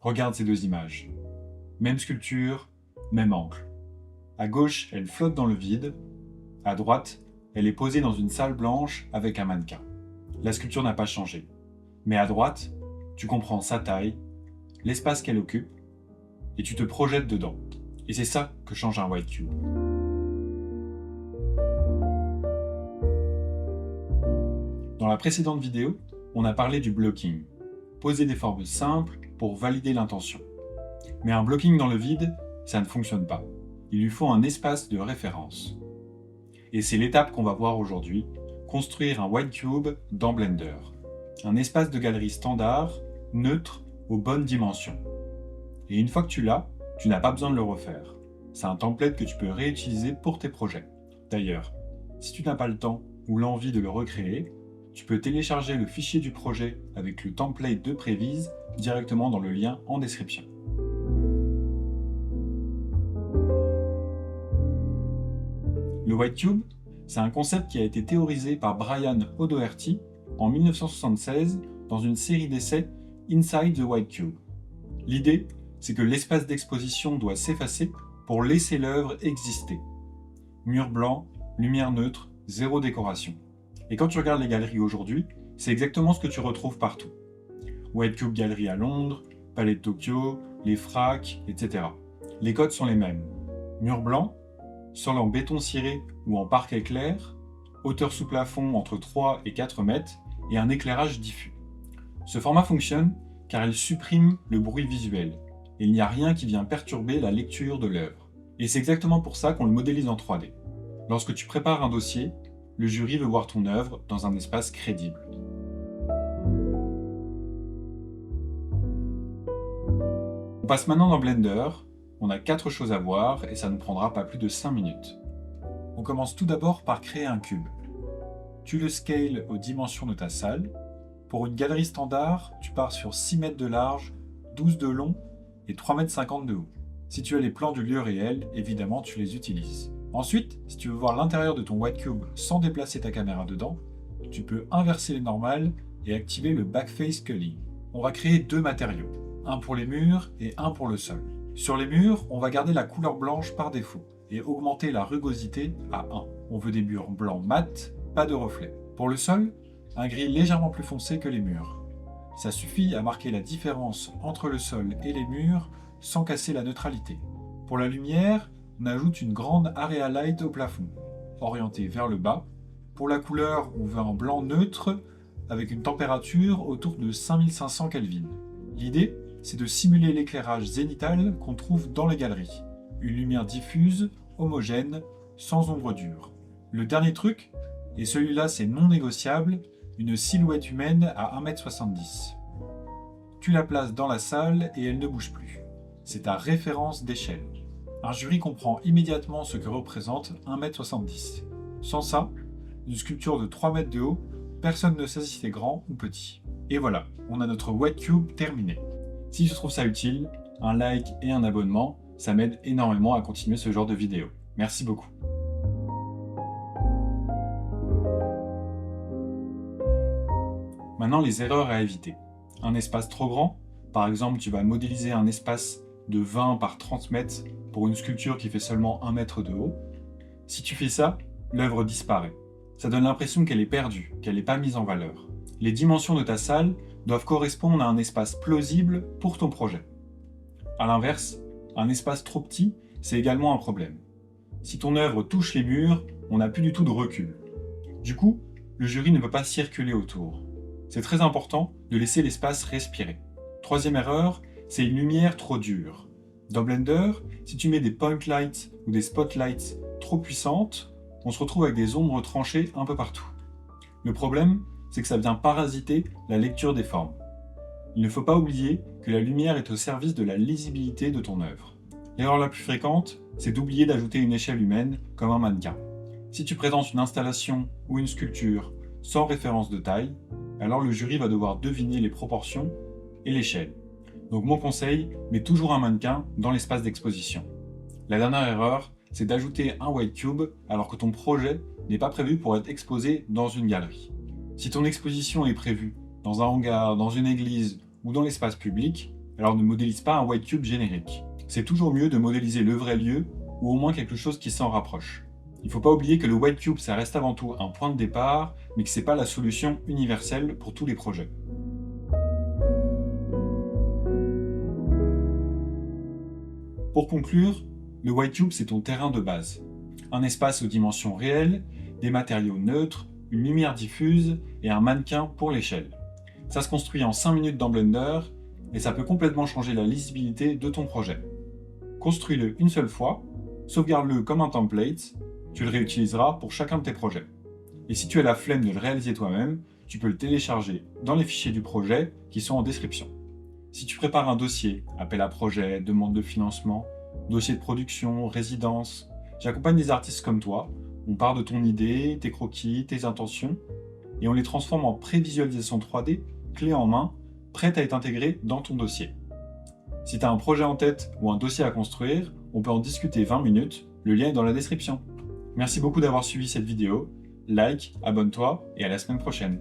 Regarde ces deux images. Même sculpture, même angle. À gauche, elle flotte dans le vide. À droite, elle est posée dans une salle blanche avec un mannequin. La sculpture n'a pas changé. Mais à droite, tu comprends sa taille, l'espace qu'elle occupe, et tu te projettes dedans. Et c'est ça que change un white cube. Dans la précédente vidéo, on a parlé du blocking. Poser des formes simples pour valider l'intention. Mais un blocking dans le vide, ça ne fonctionne pas. Il lui faut un espace de référence. Et c'est l'étape qu'on va voir aujourd'hui, construire un white cube dans Blender. Un espace de galerie standard, neutre, aux bonnes dimensions. Et une fois que tu l'as, tu n'as pas besoin de le refaire. C'est un template que tu peux réutiliser pour tes projets. D'ailleurs, si tu n'as pas le temps ou l'envie de le recréer, tu peux télécharger le fichier du projet avec le template de Prévise directement dans le lien en description. Le white cube, c'est un concept qui a été théorisé par Brian O'Doherty en 1976 dans une série d'essais Inside the White Cube. L'idée, c'est que l'espace d'exposition doit s'effacer pour laisser l'œuvre exister. Mur blanc, lumière neutre, zéro décoration. Et quand tu regardes les galeries aujourd'hui, c'est exactement ce que tu retrouves partout. White Cube Gallery à Londres, Palais de Tokyo, les FRAC, etc. Les codes sont les mêmes. Mur blanc, sol en béton ciré ou en parquet clair, hauteur sous plafond entre 3 et 4 mètres et un éclairage diffus. Ce format fonctionne car il supprime le bruit visuel. Et il n'y a rien qui vient perturber la lecture de l'œuvre. Et c'est exactement pour ça qu'on le modélise en 3D. Lorsque tu prépares un dossier, le jury veut voir ton œuvre dans un espace crédible. On passe maintenant dans Blender. On a 4 choses à voir et ça ne prendra pas plus de 5 minutes. On commence tout d'abord par créer un cube. Tu le scales aux dimensions de ta salle. Pour une galerie standard, tu pars sur 6 mètres de large, 12 de long et 3,50 m de haut. Si tu as les plans du lieu réel, évidemment tu les utilises. Ensuite, si tu veux voir l'intérieur de ton white cube sans déplacer ta caméra dedans, tu peux inverser les normales et activer le backface culling. On va créer 2 matériaux, un pour les murs et un pour le sol. Sur les murs, on va garder la couleur blanche par défaut et augmenter la rugosité à 1. On veut des murs blancs mat, pas de reflets. Pour le sol, un gris légèrement plus foncé que les murs. Ça suffit à marquer la différence entre le sol et les murs sans casser la neutralité. Pour la lumière, on ajoute une grande area light au plafond, orientée vers le bas. Pour la couleur, on veut un blanc neutre avec une température autour de 5500 Kelvin. L'idée, c'est de simuler l'éclairage zénithal qu'on trouve dans les galeries. Une lumière diffuse, homogène, sans ombre dure. Le dernier truc, et celui-là c'est non négociable, une silhouette humaine à 1,70 m. Tu la places dans la salle et elle ne bouge plus. C'est ta référence d'échelle. Un jury comprend immédiatement ce que représente 1,70 m. Sans ça, une sculpture de 3 mètres de haut, personne ne sait si c'est grand ou petit. Et voilà, on a notre white cube terminé. Si tu trouves ça utile, un like et un abonnement, ça m'aide énormément à continuer ce genre de vidéos. Merci beaucoup. Maintenant, les erreurs à éviter. Un espace trop grand, par exemple, tu vas modéliser un espace de 20 par 30 mètres pour une sculpture qui fait seulement 1 mètre de haut. Si tu fais ça, l'œuvre disparaît. Ça donne l'impression qu'elle est perdue, qu'elle n'est pas mise en valeur. Les dimensions de ta salle doivent correspondre à un espace plausible pour ton projet. A l'inverse, un espace trop petit, c'est également un problème. Si ton œuvre touche les murs, on n'a plus du tout de recul. Du coup, le jury ne peut pas circuler autour. C'est très important de laisser l'espace respirer. Troisième erreur, c'est une lumière trop dure. Dans Blender, si tu mets des point lights ou des spotlights trop puissantes, on se retrouve avec des ombres tranchées un peu partout. Le problème, c'est que ça vient parasiter la lecture des formes. Il ne faut pas oublier que la lumière est au service de la lisibilité de ton œuvre. L'erreur la plus fréquente, c'est d'oublier d'ajouter une échelle humaine comme un mannequin. Si tu présentes une installation ou une sculpture sans référence de taille, alors le jury va devoir deviner les proportions et l'échelle. Donc mon conseil, mets toujours un mannequin dans l'espace d'exposition. La dernière erreur, c'est d'ajouter un white cube alors que ton projet n'est pas prévu pour être exposé dans une galerie. Si ton exposition est prévue dans un hangar, dans une église ou dans l'espace public, Alors ne modélise pas un white cube générique. C'est toujours mieux de modéliser le vrai lieu ou au moins quelque chose qui s'en rapproche. Il ne faut pas oublier que le white cube, ça reste avant tout un point de départ, mais que ce n'est pas la solution universelle pour tous les projets. Pour conclure, le white cube, c'est ton terrain de base. Un espace aux dimensions réelles, des matériaux neutres, une lumière diffuse et un mannequin pour l'échelle. Ça se construit en 5 minutes dans Blender et ça peut complètement changer la lisibilité de ton projet. Construis-le une seule fois, sauvegarde-le comme un template, tu le réutiliseras pour chacun de tes projets. Et si tu as la flemme de le réaliser toi-même, tu peux le télécharger dans les fichiers du projet qui sont en description. Si tu prépares un dossier, appel à projet, demande de financement, dossier de production, résidence, j'accompagne des artistes comme toi, on part de ton idée, tes croquis, tes intentions, et on les transforme en prévisualisation 3D, clé en main, prête à être intégrée dans ton dossier. Si tu as un projet en tête ou un dossier à construire, on peut en discuter 20 minutes, le lien est dans la description. Merci beaucoup d'avoir suivi cette vidéo, like, abonne-toi et à la semaine prochaine.